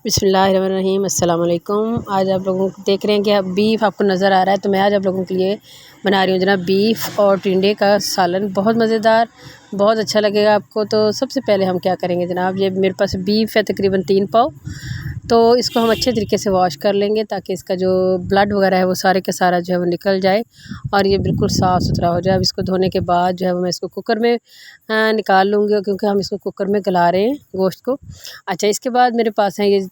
बिस्मिल्लाहिर्रहमानिर्रहीम अस्सलाम वालेकुम। आज आप लोगों को देख रहे हैं कि अब बीफ आपको नज़र आ रहा है, तो मैं आज आप लोगों के लिए बना रही हूँ जनाब बीफ और टिंडे का सालन। बहुत मज़ेदार, बहुत अच्छा लगेगा आपको। तो सबसे पहले हम क्या करेंगे जनाब, ये मेरे पास बीफ है तकरीबन 3 पाव। तो इसको हम अच्छे तरीके से वॉश कर लेंगे ताकि इसका जो ब्लड वगैरह है वो सारे का सारा जो है वो निकल जाए और ये बिल्कुल साफ़ सुथरा हो जाए। अब इसको धोने के बाद जो है वो मैं इसको कुकर में निकाल लूँगी, क्योंकि हम इसको कुकर में गला रहे हैं गोश्त को। अच्छा, इसके बाद मेरे पास है ये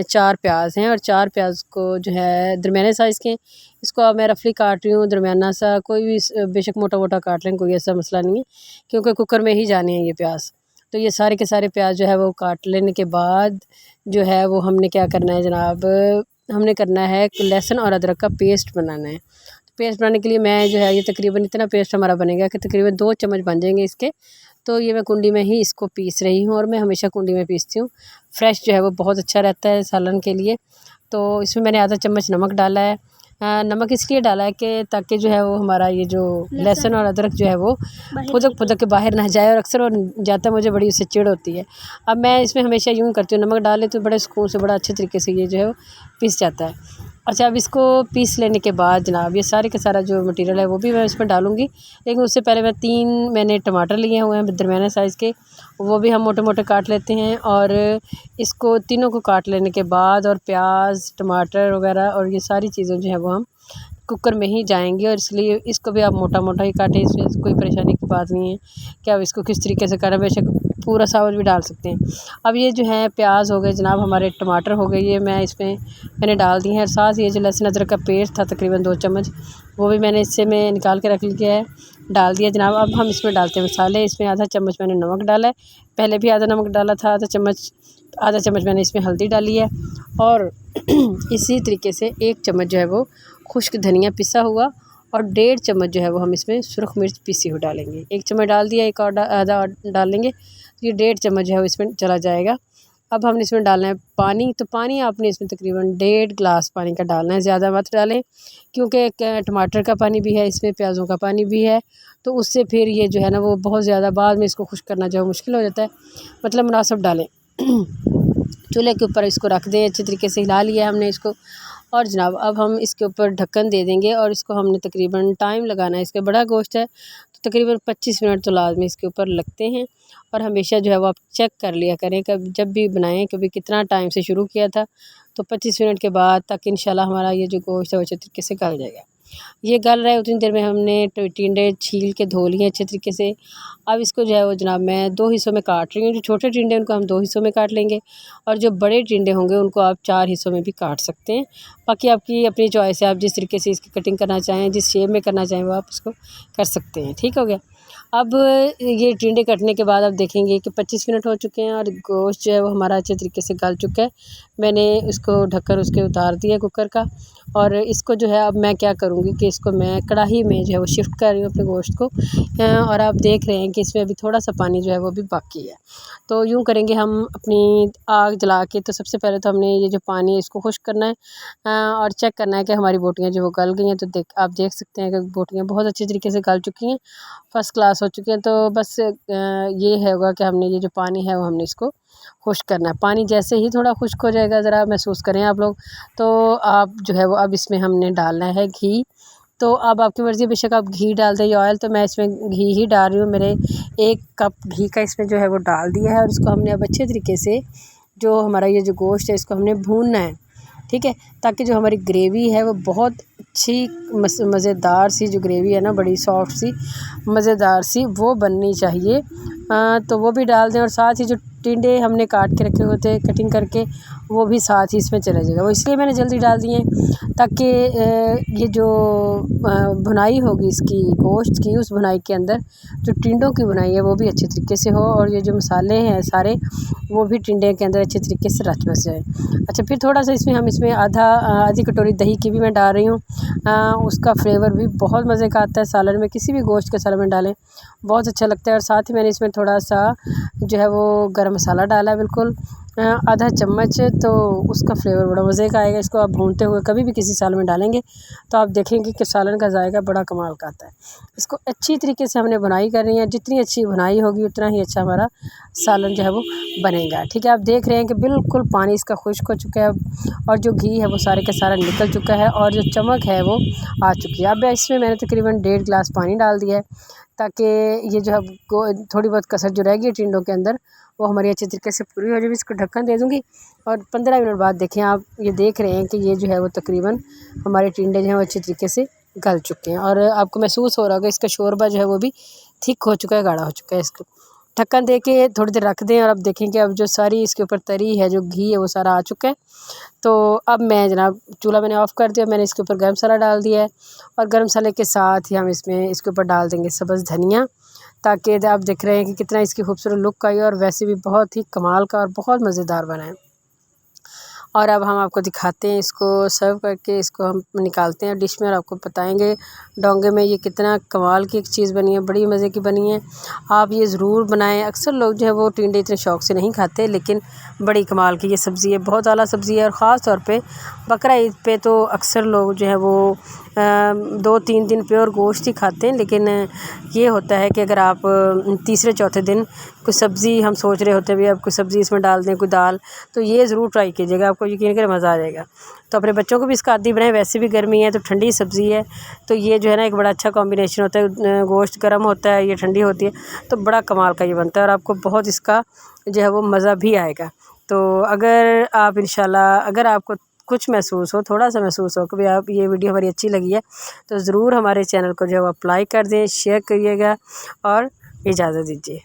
4 प्याज हैं और 4 प्याज को जो है दरमियाने साइज़ के, इसको अब मैं रफली काट रही हूँ दरमियाना सा। कोई भी बेशक मोटा मोटा काट लें, कोई ऐसा मसला नहीं है, क्योंकि कुकर में ही जाने हैं ये प्याज। तो ये सारे के सारे प्याज जो है वो काट लेने के बाद जो है वो हमने क्या करना है जनाब, हमने करना है लहसुन और अदरक का पेस्ट बनाना है। तो पेस्ट बनाने के लिए मैं जो है ये तकरीबन इतना पेस्ट हमारा बनेगा कि तकरीबन 2 चम्मच बन जाएंगे इसके। तो ये मैं कुंडी में ही इसको पीस रही हूँ और मैं हमेशा कुंडी में पीसती हूँ। फ्रेश जो है वो बहुत अच्छा रहता है सालन के लिए। तो इसमें मैंने आधा चम्मच नमक डाला है। नमक इसलिए डाला है कि ताकि जो है वो हमारा ये जो लहसुन और अदरक जो है वो फुदक के बाहर ना जाए, और अक्सर वो जाता मुझे बड़ी उससे चिढ़ होती है। अब मैं इसमें हमेशा यूँ करती हूँ, नमक डाले तो बड़े सुकून से बड़ा अच्छे तरीके से ये जो है वो पीस जाता है। अच्छा, अब इसको पीस लेने के बाद जनाब ये सारे का सारा जो मटेरियल है वो भी मैं इसमें डालूँगी, लेकिन उससे पहले मैंने टमाटर लिए हुए हैं दरमियाने साइज़ के, वो भी हम मोटे मोटे काट लेते हैं। और इसको तीनों को काट लेने के बाद और प्याज टमाटर वगैरह और ये सारी चीज़ें जो है वो हम कुकर में ही जाएंगी, और इसलिए इसको भी आप मोटा मोटा ही काटें, इसमें कोई परेशानी की बात नहीं है कि आप इसको किस तरीके से करें, बेशक पूरा साबुत भी डाल सकते हैं। अब ये जो है प्याज हो गए जनाब, हमारे टमाटर हो गए, ये मैंने डाल दी हैं। और साथ ये जो लहसुन अदरक का पेस्ट था तकरीबन 2 चम्मच, वो भी मैं निकाल के रख लिया है, डाल दिया जनाब। अब हम इसमें डालते हैं मसाले। इसमें आधा चम्मच मैंने नमक डाला है, पहले भी आधा नमक डाला था, आधा चम्मच मैंने इसमें हल्दी डाली है, और इसी तरीके से 1 चम्मच जो है वो खुश्क धनिया पिसा हुआ, और 1.5 चम्मच जो है वो हम इसमें सुरख मिर्च पीसी हुई डालेंगे। 1 चम्मच डाल दिया, एक और आधा डाल लेंगे, तो ये 1.5 चम्मच जो है वो इसमें चला जाएगा। अब हमने इसमें डालना है पानी। तो पानी आपने इसमें तकरीबन 1.5 गिलास पानी का डालना है, ज़्यादा मत डालें, क्योंकि टमाटर का पानी भी है इसमें, प्याज़ों का पानी भी है, तो उससे फिर ये जो है ना वो बहुत ज़्यादा बाद में इसको खुश्क करना जो है मुश्किल हो जाता है, मतलब मुनासिब डालें। चूल्हे के ऊपर इसको रख दें, अच्छे तरीके से हिला लिया हमने इसको, और जनाब अब हम इसके ऊपर ढक्कन दे देंगे, और इसको हमने तकरीबन टाइम लगाना है, इसका बड़ा गोश्त है तो तकरीबन 25 मिनट तो लाजमी इसके ऊपर लगते हैं। और हमेशा जो है वो आप चेक कर लिया करें कि जब भी बनाएं कभी कितना टाइम से शुरू किया था, तो 25 मिनट के बाद तक इंशाल्लाह हमारा ये जो गोश्त है वो अच्छे तरीके से गल जाएगा। ये गल रहा है, उतनी देर में हमने टिंडे छील के धो लिए अच्छे तरीके से। अब इसको जो है वो जनाब मैं 2 हिस्सों में काट रही हूँ। जो छोटे टिंडे उनको हम 2 हिस्सों में काट लेंगे, और जो बड़े टिंडे होंगे उनको आप 4 हिस्सों में भी काट सकते हैं। बाकी आपकी अपनी चॉइस है, आप जिस तरीके से इसकी कटिंग करना चाहें, जिस शेप में करना चाहें वो आप उसको कर सकते हैं। ठीक हो गया। अब ये टिंडे कटने के बाद आप देखेंगे कि 25 मिनट हो चुके हैं और गोश्त जो है वो हमारा अच्छे तरीके से गल चुका है। मैंने उसको ढक्कन उसके उतार दिया कुकर का, और इसको जो है अब मैं क्या करूँगी कि इसको मैं कढ़ाई में जो है वो शिफ्ट कर रही हूँ अपने गोश्त को। और आप देख रहे हैं कि इसमें अभी थोड़ा सा पानी जो है वो भी बाकी है। तो यूँ करेंगे हम अपनी आग जला के, तो सबसे पहले तो हमने ये जो पानी है इसको खुश्क करना है, और चेक करना है कि हमारी बोटियाँ जो वो गल गई हैं। तो आप देख सकते हैं कि बोटियाँ बहुत अच्छे तरीके से गल चुकी हैं, फ़र्स्ट क्लास हो चुकी हैं। तो बस ये होगा कि हमने ये जो पानी है वो हमने इसको खुश्क करना है। पानी जैसे ही थोड़ा खुश्क हो जाएगा, ज़रा महसूस करें आप लोग, तो आप जो है वो अब इसमें हमने डालना है घी। तो अब आपकी मर्ज़ी, बेशक आप घी डाल दें या ऑयल, तो मैं इसमें घी ही डाल रही हूँ। मेरे 1 कप घी का इसमें जो है वो डाल दिया है, और इसको हमने अब अच्छे तरीके से जो हमारा ये जो गोश्त है इसको हमने भूनना है, ठीक है, ताकि जो हमारी ग्रेवी है वो बहुत अच्छी मज़ेदार सी जो ग्रेवी है ना, बड़ी सॉफ्ट सी मज़ेदार सी वो बननी चाहिए। तो वो भी डाल दें, और साथ ही जो टिंडे हमने काट के रखे होते हैं कटिंग करके, वो भी साथ ही इसमें चला जाएगा। वो इसलिए मैंने जल्दी डाल दिए ताकि ये जो भुनाई होगी इसकी गोश्त की, उस भुनाई के अंदर जो टिंडों की भुनाई है वो भी अच्छे तरीके से हो, और ये जो मसाले हैं सारे वो भी टिंडे के अंदर अच्छे तरीके से रच बस जाए। अच्छा, फिर थोड़ा सा इसमें आधी कटोरी दही की भी मैं डाल रही हूँ। उसका फ्लेवर भी बहुत मज़े का आता है सालन में, किसी भी गोश्त के सालन में डालें बहुत अच्छा लगता है। और साथ ही मैंने इसमें थोड़ा सा जो है वो गरम मसाला डाला है, बिल्कुल आधा चम्मच, तो उसका फ्लेवर बड़ा मज़े का आएगा। इसको आप भूनते हुए कभी भी किसी सालन में डालेंगे तो आप देखेंगे कि सालन का जायका बड़ा कमाल का आता है। इसको अच्छी तरीके से हमने बुनाई करनी है, जितनी अच्छी बुनाई होगी उतना ही अच्छा हमारा सालन जो है वो बनेगा। ठीक है, आप देख रहे हैं कि बिल्कुल पानी इसका खुश्क हो चुका है और जो घी है वो सारे का सारा निकल चुका है और जो चमक है वो आ चुकी है। अब इसमें मैंने तकरीबन 1.5 गिलास पानी डाल दिया है, ताकि ये जो है थोड़ी बहुत कसर जो रहेगी टिंडों के अंदर वो हमारी अच्छी तरीके से पूरी हो जाएगी। इसको ढक्कन दे दूँगी और 15 मिनट बाद देखें, आप ये देख रहे हैं कि ये जो है वो तकरीबन हमारे टिंडे जो हैं वो अच्छी तरीके से गल चुके हैं और आपको महसूस हो रहा होगा इसका शोरबा जो है वो भी थिक हो चुका है, गाढ़ा हो चुका है। इसको ढक्कन दे के थोड़ी देर रख दें और अब देखें कि अब जो सारी इसके ऊपर तरी है, जो घी है वो सारा आ चुका है। तो अब मैं जनाब चूल्हा मैंने ऑफ़ कर दिया, मैंने इसके ऊपर गरम मसाला डाल दिया है और गरम मसाले के साथ ही हम इसके ऊपर डाल देंगे सब्ज़ धनिया, ताकि आप देख रहे हैं कि कितना इसकी खूबसूरत लुक आई और वैसे भी बहुत ही कमाल का और बहुत मज़ेदार बना है। और अब हम आपको दिखाते हैं इसको सर्व करके, इसको हम निकालते हैं डिश में और आपको बताएंगे डोंगे में ये कितना कमाल की एक चीज़ बनी है, बड़ी मज़े की बनी है। आप ये ज़रूर बनाएं। अक्सर लोग जो है वो टिंडे इतने शौक़ से नहीं खाते, लेकिन बड़ी कमाल की ये सब्ज़ी है, बहुत आला सब्ज़ी है। और ख़ास तौर पे बकरा ईद पे तो अक्सर लोग जो है वो 2-3 दिन प्योर गोश्त ही खाते हैं, लेकिन ये होता है कि अगर आप तीसरे चौथे दिन कोई सब्ज़ी हम सोच रहे होते हैं भी अब कोई सब्ज़ी इसमें डाल दें, कोई दाल, तो ये ज़रूर ट्राई कीजिएगा, आपको यकीन करें मज़ा आ जाएगा। तो अपने बच्चों को भी इसका आदी बनाएं, वैसे भी गर्मी है तो ठंडी सब्ज़ी है, तो ये जो है ना एक बड़ा अच्छा कॉम्बिनेशन होता है। गोश्त गर्म होता है, ये ठंडी होती है, तो बड़ा कमाल का ये बनता है और आपको बहुत इसका जो है वो मज़ा भी आएगा। तो अगर आप इंशाल्लाह अगर आपको कुछ महसूस हो, थोड़ा सा महसूस हो कि भाई आप ये वीडियो हमारी अच्छी लगी है, तो ज़रूर हमारे चैनल को जो है वो अप्लाई कर दें, शेयर करिएगा और इजाज़त दीजिए।